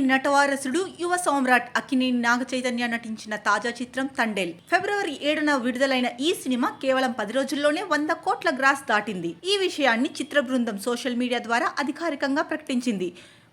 నటవారసుడు యువ సామ్రాట్ అక్కినేని నాగచైతన్య నటించిన తాజా చిత్రం తండేల్. ఫిబ్రవరి 7న విడుదలైన ఈ సినిమా కేవలం 10 రోజుల్లోనే 100 కోట్ల గ్రాస్ దాటింది. ఈ విషయాన్ని చిత్ర బృందం సోషల్ మీడియా ద్వారా అధికారికంగా ప్రకటించింది.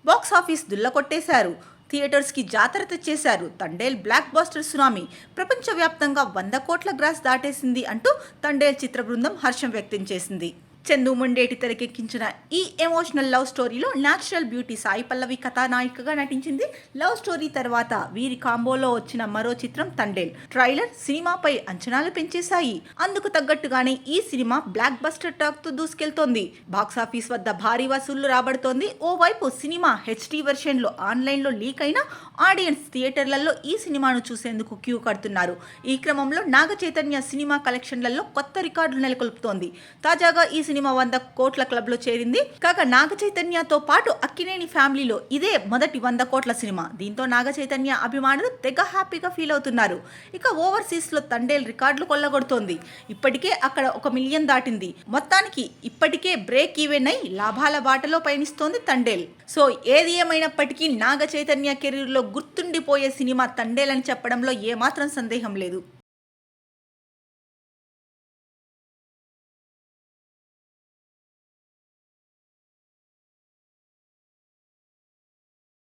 బాక్సాఫీస్ దుల్లకొట్టేశారు. థియేటర్స్ కి జాతర తెచ్చేశారు. తండేల్ బ్లాక్ బస్టర్ సునామీ ప్రపంచవ్యాప్తంగా 100 కోట్ల గ్రాస్ దాటేసింది అంటూ తండేల్ చిత్ర బృందం హర్షం వ్యక్తం చేసింది. చందు మొండేటి తెరకెక్కించిన ఈ ఎమోషనల్ లవ్ స్టోరీలో న్యాచురల్ బ్యూటీ సాయి పల్లవి కథానాయికగా నటించింది. లవ్ స్టోరీ తర్వాత వీరి కాంబోలో వచ్చిన మరో చిత్రం తండేల్. ట్రైలర్ సినిమాపై అంచనాలు పెంచేశాయి. అందుకు తగ్గట్టుగానే ఈ సినిమా బ్లాక్ బస్టర్ టాక్ తో దూసుకెళ్తోంది. బాక్సాఫీస్ వద్ద భారీ వసూళ్లు రాబడుతోంది. ఓవైపు సినిమా హెచ్డి వెర్షన్ లో ఆన్లైన్ లో లీక్ అయిన ఆడియన్స్ థియేటర్లలో ఈ సినిమాను చూసేందుకు క్యూ కడుతున్నారు. ఈ క్రమంలో నాగ చైతన్య సినిమా కలెక్షన్లలో కొత్త రికార్డులు నెలకొల్పుతోంది. తాజాగా ఈ సినిమా 100 కోట్ల క్లబ్ లో చేరింది. కాగా నాగ చైతన్యతో పాటు అక్కినేని ఫ్యామిలీలో ఇదే మొదటి 100 కోట్ల సినిమా. దీంతో నాగ చైతన్య అభిమానులు తెగ హ్యాపీగా ఫీల్ అవుతున్నారు. ఇక ఓవర్సీస్ లో తండేల్ రికార్డులు కొల్లగొడుతోంది. ఇప్పటికే అక్కడ 1 మిలియన్ దాటింది. మొత్తానికి ఇప్పటికే బ్రేక్ ఈవెన్ అయి లాభాల బాటలో పయనిస్తోంది తండేల్. సో ఏది ఏమైనప్పటికీ నాగ చైతన్య కెరీర్ లో గుర్తుండిపోయే సినిమా తండేల్ అని చెప్పడంలో ఏమాత్రం సందేహం లేదు.